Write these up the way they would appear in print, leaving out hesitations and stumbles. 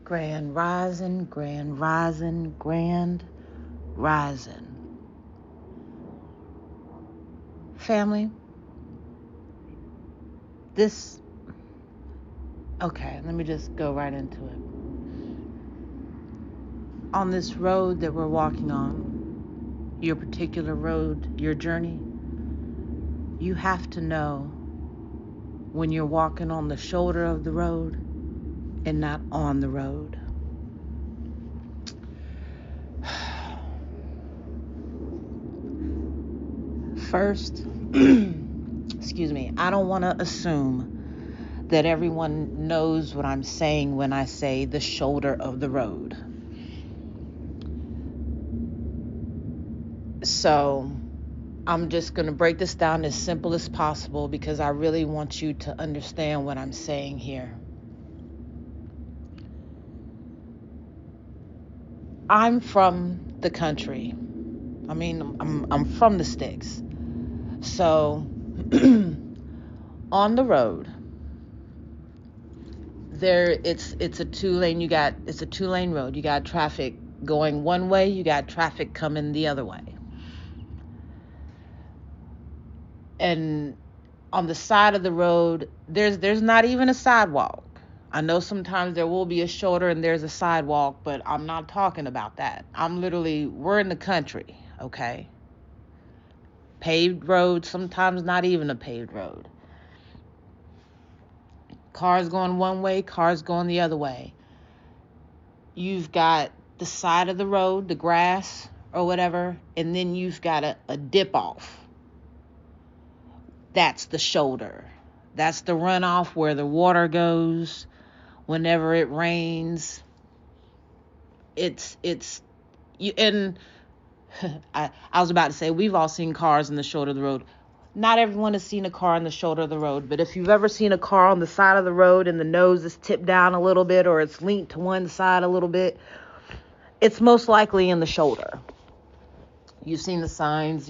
Grand rising, grand rising, grand rising. Family, let me just go right into it. On this road that we're walking on, your particular road, your journey, you have to know when you're walking on the shoulder of the road and not on the road. First, excuse me, I don't want to assume that everyone knows what I'm saying when I say the shoulder of the road. So I'm just going to break this down as simple as possible because I really want you to understand what I'm saying here. I'm from the country. I'm from the sticks. So on the road, it's a two-lane road. You got traffic going one way, you got traffic coming the other way. And on the side of the road, there's not even a sidewalk. I know sometimes there will be a shoulder and there's a sidewalk, but I'm not talking about that. We're in the country, okay? Paved road, sometimes not even a paved road. Cars going one way, cars going the other way. You've got the side of the road, the grass or whatever, and then you've got a dip off. That's the shoulder. That's the runoff where the water goes whenever it rains. And I was about to say, we've all seen cars in the shoulder of the road. Not everyone has seen a car in the shoulder of the road, but if you've ever seen a car on the side of the road and the nose is tipped down a little bit or it's leaned to one side a little bit, it's most likely in the shoulder. You've seen the signs,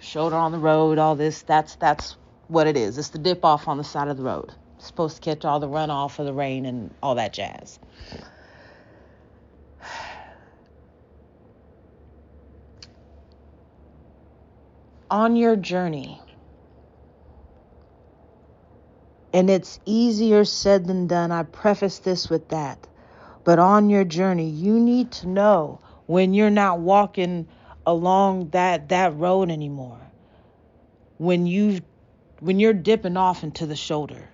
shoulder on the road, all this. That's what it is. It's the dip off on the side of the road. It's supposed to catch all the runoff of the rain and all that jazz. On your journey, and it's easier said than done, I preface this with that, but on your journey, you need to know when you're not walking along that road anymore, when you're dipping off into the shoulder.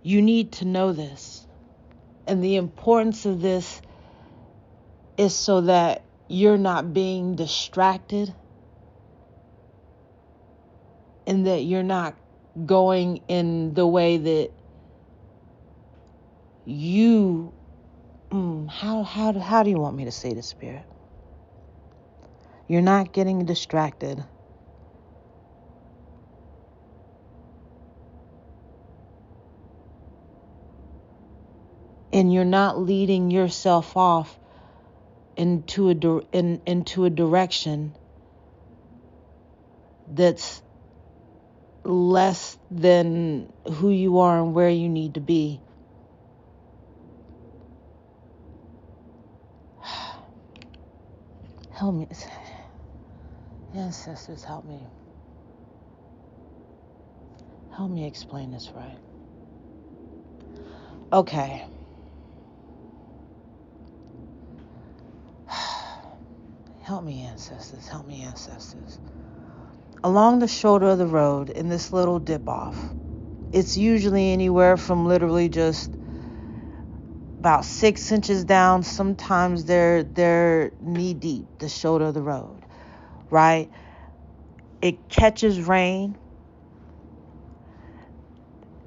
You need to know this. And the importance of this is so that you're not being distracted and that you're not going in the way that you how do you want me to say this, Spirit? You're not getting distracted. And you're not leading yourself off into a direction that's less than who you are and where you need to be. Help me. Ancestors, help me. Help me explain this right. Okay. Help me, ancestors. Help me, ancestors. Along the shoulder of the road, in this little dip off, it's usually anywhere from literally just about 6 inches down. Sometimes they're knee deep, the shoulder of the road, right? It catches rain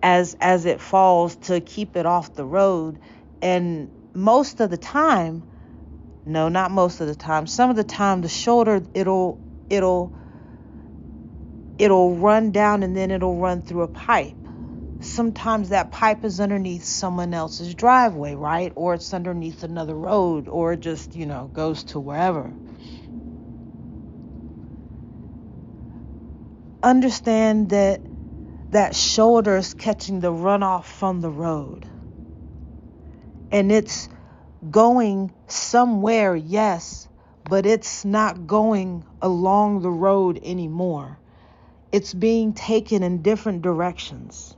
as it falls to keep it off the road. And most of the time, no, not most of the time, some of the time the shoulder, it'll run down and then it'll run through a pipe. Sometimes that pipe is underneath someone else's driveway, right? Or it's underneath another road, or it just, goes to wherever. Understand that shoulder is catching the runoff from the road. And it's going somewhere, yes, but it's not going along the road anymore. It's being taken in different directions.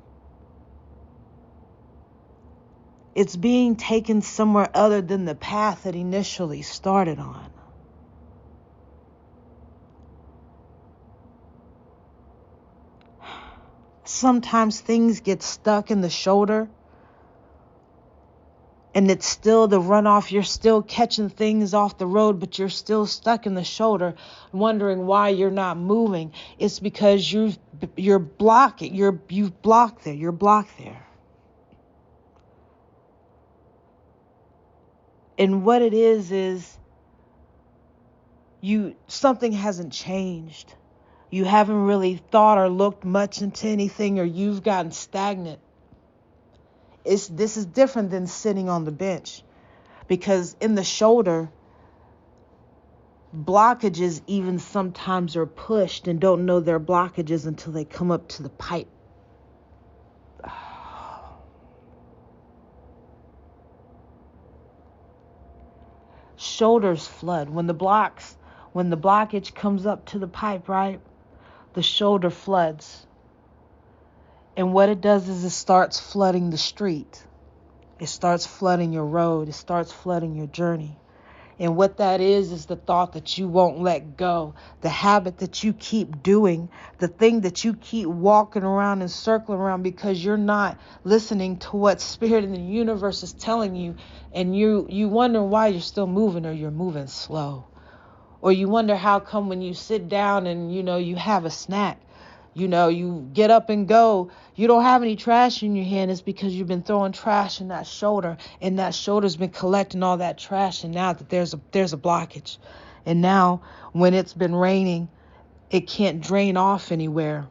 It's being taken somewhere other than the path it initially started on. Sometimes things get stuck in the shoulder, and it's still the runoff. You're still catching things off the road, but you're still stuck in the shoulder, wondering why you're not moving. It's because you're blocking. You've blocked there. You're blocked there. And what it is something hasn't changed. You haven't really thought or looked much into anything, or you've gotten stagnant. This is different than sitting on the bench, because in the shoulder, blockages even sometimes are pushed and don't know they're blockages until they come up to the pipe. Shoulders flood. When the blockage comes up to the pipe, right? The shoulder floods. And what it does is it starts flooding the street. It starts flooding your road. It starts flooding your journey. And what that is the thought that you won't let go, the habit that you keep doing, the thing that you keep walking around and circling around because you're not listening to what spirit in the universe is telling you. And you wonder why you're still moving, or you're moving slow. Or you wonder how come when you sit down and, you have a snack, you get up and go, you don't have any trash in your hand. It's because you've been throwing trash in that shoulder, and that shoulder's been collecting all that trash. And now that there's a blockage, and now when it's been raining, it can't drain off anywhere,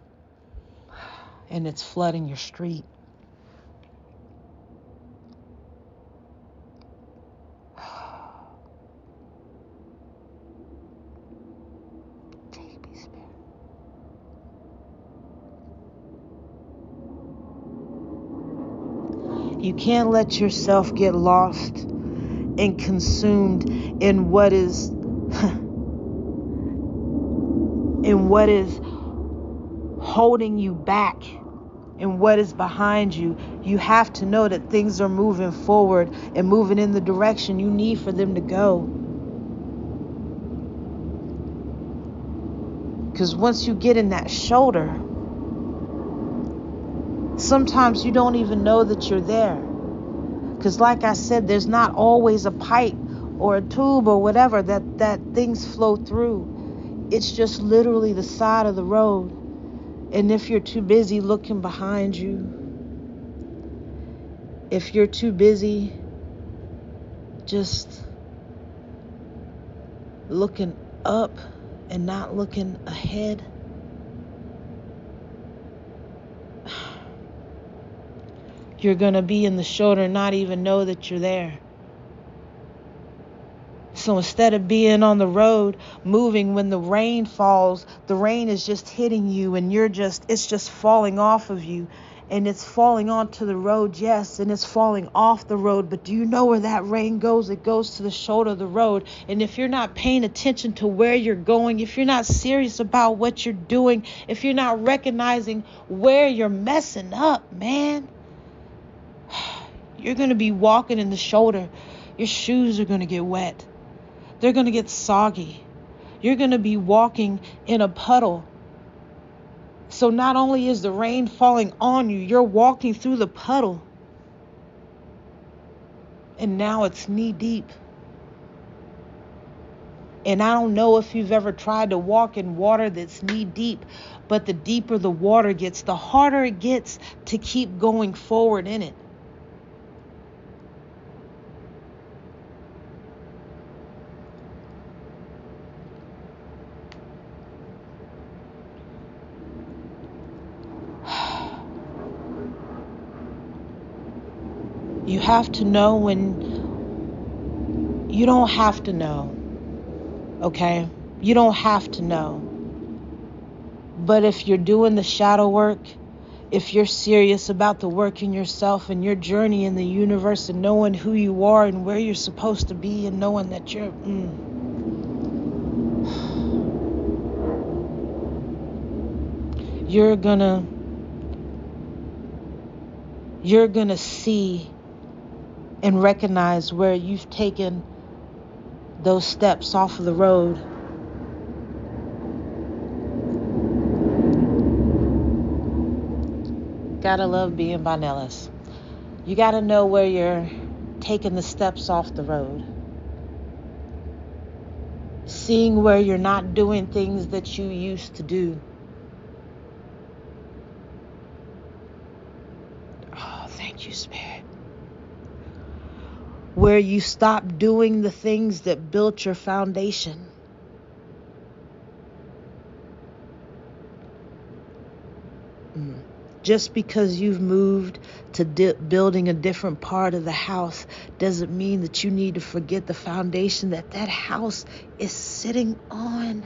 and it's flooding your street. You can't let yourself get lost and consumed in what is holding you back and what is behind you. You have to know that things are moving forward and moving in the direction you need for them to go. Because once you get in that shoulder, sometimes you don't even know that you're there. Because like I said, there's not always a pipe or a tube or whatever that things flow through. It's just literally the side of the road. And if you're too busy looking behind you, if you're too busy just looking up and not looking ahead, you're going to be in the shoulder and not even know that you're there. So instead of being on the road, moving, when the rain falls, the rain is just hitting you and it's just falling off of you. And it's falling onto the road, yes, and it's falling off the road. But do you know where that rain goes? It goes to the shoulder of the road. And if you're not paying attention to where you're going, if you're not serious about what you're doing, if you're not recognizing where you're messing up, man, you're going to be walking in the shoulder. Your shoes are going to get wet. They're going to get soggy. You're going to be walking in a puddle. So not only is the rain falling on you, you're walking through the puddle. And now it's knee deep. And I don't know if you've ever tried to walk in water that's knee deep, but the deeper the water gets, the harder it gets to keep going forward in it. You have to know when you don't have to know, okay? You don't have to know. But if you're doing the shadow work, If you're serious about the work in yourself and your journey in the universe and knowing who you are and where you're supposed to be and knowing that you're gonna see and recognize where you've taken those steps off of the road. Gotta love being Bonellas. You gotta know where you're taking the steps off the road. Seeing where you're not doing things that you used to do. Oh, thank you, Spirit. Where you stop doing the things that built your foundation. Just because you've moved to building a different part of the house doesn't mean that you need to forget the foundation that house is sitting on.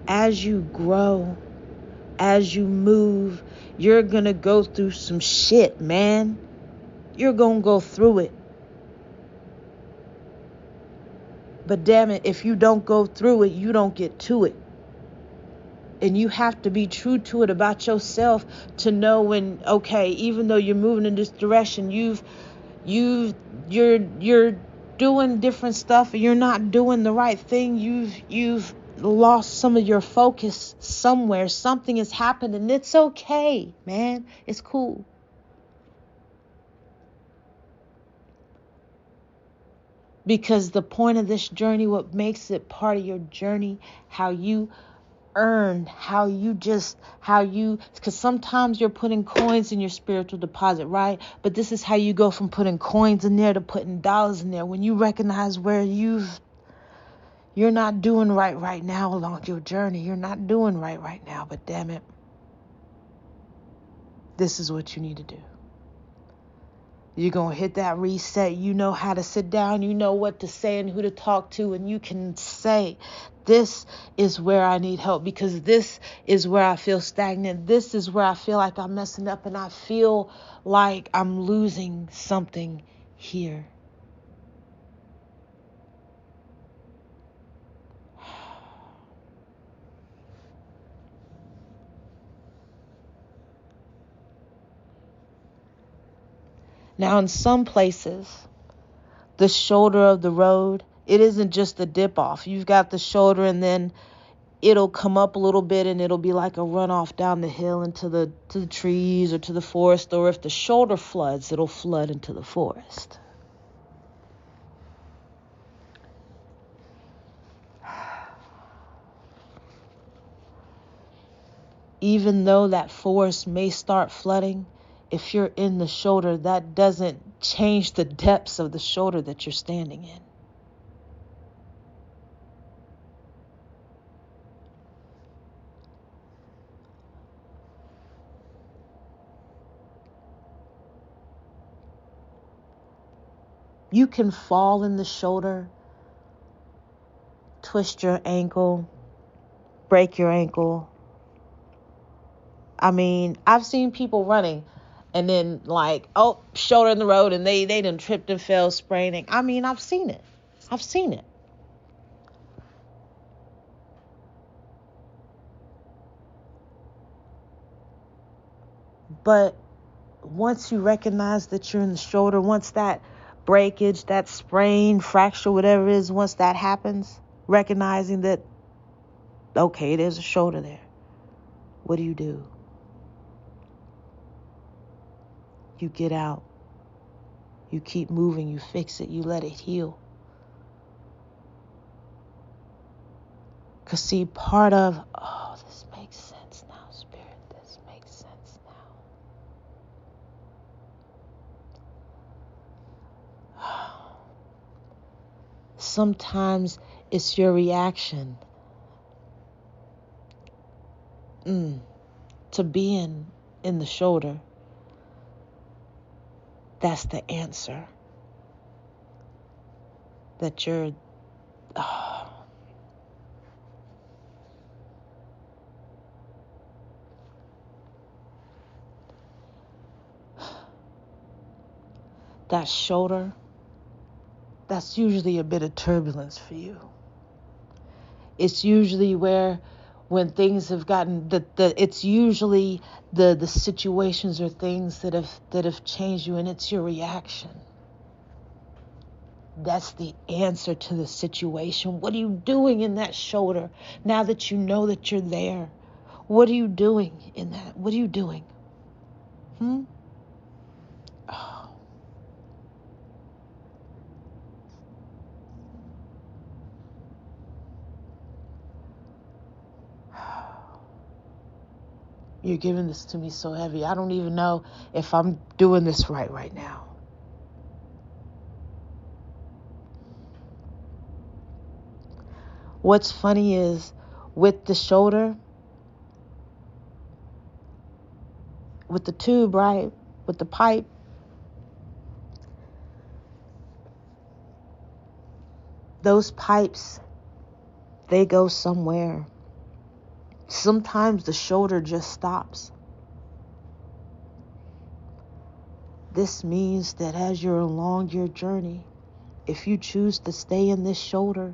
As you grow, as you move, you're gonna go through some shit, man. You're gonna go through it. But damn it, if you don't go through it, you don't get to it. And you have to be true to it about yourself to know when, okay, even though you're moving in this direction, you're doing different stuff and you're not doing the right thing. You've lost some of your focus somewhere. Something has happened and it's okay, man. It's cool. Because the point of this journey, what makes it part of your journey, how you earn, because sometimes you're putting coins in your spiritual deposit, right? But this is how you go from putting coins in there to putting dollars in there. When you recognize where you're not doing right now along your journey. You're not doing right now, but damn it, this is what you need to do. You're going to hit that reset. You know how to sit down. You know what to say and who to talk to. And you can say, this is where I need help because this is where I feel stagnant. This is where I feel like I'm messing up and I feel like I'm losing something here. Now, in some places, the shoulder of the road, it isn't just a dip off. You've got the shoulder and then it'll come up a little bit and it'll be like a runoff down the hill into the trees or to the forest. Or if the shoulder floods, it'll flood into the forest. Even though that forest may start flooding, if you're in the shoulder, that doesn't change the depths of the shoulder that you're standing in. You can fall in the shoulder, twist your ankle, break your ankle. I mean, I've seen people running and then like, oh, shoulder in the road and they done tripped and fell spraining. I mean, I've seen it. But once you recognize that you're in the shoulder, once that breakage, that sprain, fracture, whatever it is, once that happens, recognizing that, okay, there's a shoulder there. What do? You get out. You keep moving. You fix it. You let it heal. Because see, part of, this makes sense now, Spirit. This makes sense now. Sometimes it's your reaction to being in the shoulder. That's the answer. That you're... that shoulder, that's usually a bit of turbulence for you. It's usually where, when things have gotten, it's usually the situations or things that have changed you, and it's your reaction. That's the answer to the situation. What are you doing in that shoulder now that you know that you're there? What are you doing in that? What are you doing? Oh. You're giving this to me so heavy. I don't even know if I'm doing this right now. What's funny is, with the shoulder, with the tube, right? With the pipe, those pipes, they go somewhere. Sometimes the shoulder just stops. This means that as you're along your journey, if you choose to stay in this shoulder,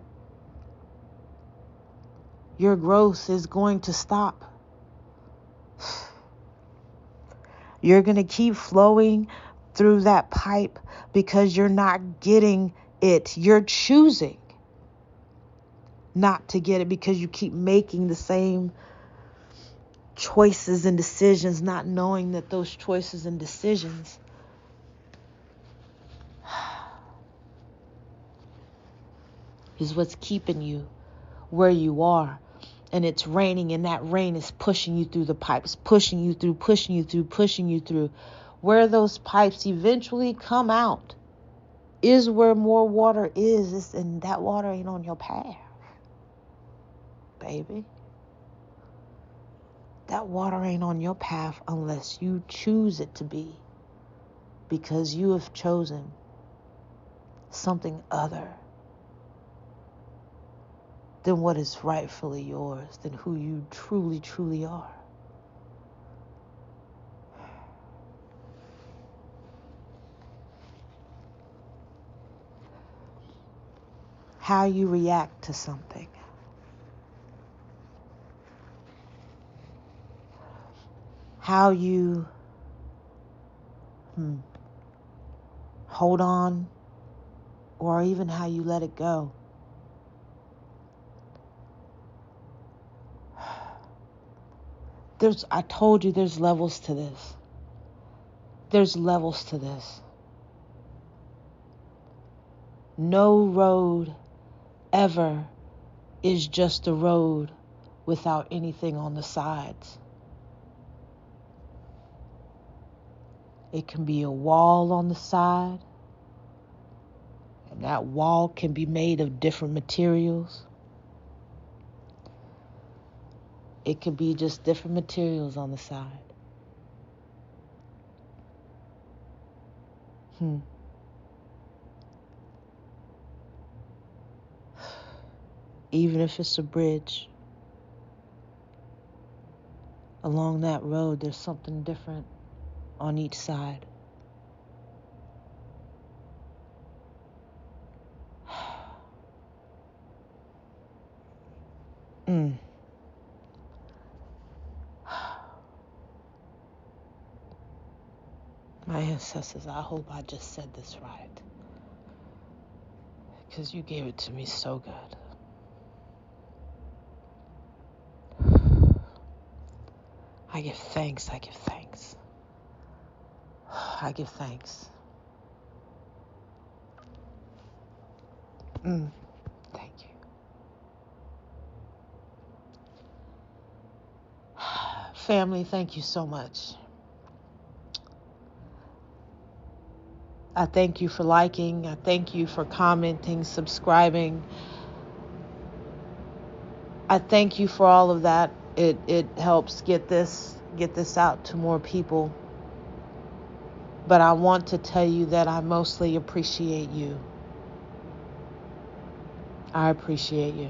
your growth is going to stop. You're going to keep flowing through that pipe because you're not getting it. You're choosing not to get it because you keep making the same choices and decisions, not knowing that those choices and decisions is what's keeping you where you are. And it's raining, and that rain is pushing you through the pipes, pushing you through. Where those pipes eventually come out is where more water is, and that water ain't on your path, baby. That water ain't on your path unless you choose it to be, because you have chosen something other than what is rightfully yours, than who you truly are. How you react to something, how you hold on, or even how you let it go. I told you there's levels to this. There's levels to this. No road ever is just a road without anything on the sides. It can be a wall on the side, and that wall can be made of different materials. It could be just different materials on the side. Even if it's a bridge, along that road, there's something different on each side. My ancestors, I hope I just said this right, because you gave it to me so good. I give thanks. I give thanks. I give thanks. Thank you. Family, thank you so much. I thank you for liking. I thank you for commenting, subscribing. I thank you for all of that. It helps get this out to more people. But I want to tell you that I mostly appreciate you. I appreciate you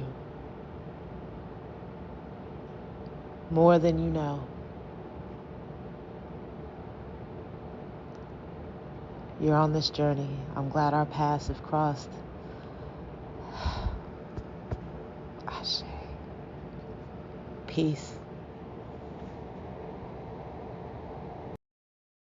more than you know. You're on this journey. I'm glad our paths have crossed. Ashe. Peace.